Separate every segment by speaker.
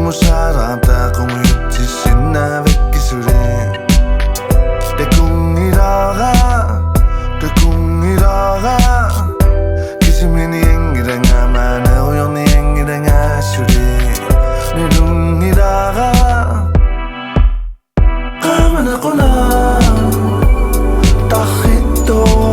Speaker 1: mo sarata kung yutisin na vekisuri de kung iraga kisimini engira nga mana uyoni engira nga suri ne kung iraga kamana ko na tahito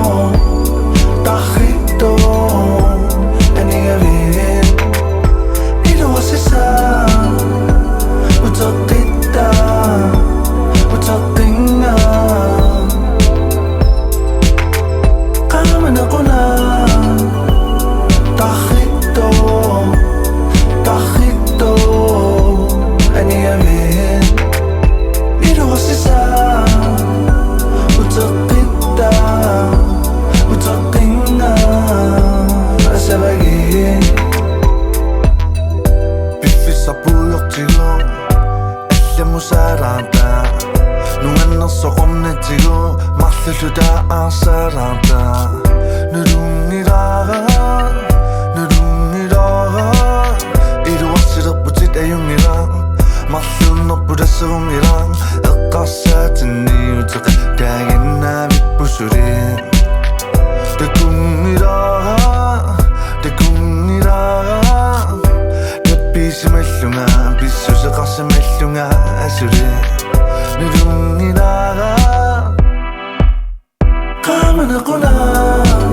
Speaker 1: sarata nungan no sokom ne jigo mathluda asarata nurungiraga iru wasira putit ayungira mathun no pudasungira aqasatni utaka dagina bipusuri de kungiraga 비스멜lunga 비수서 가슴멜lun가 아수리 누룽이다가 가면 하구나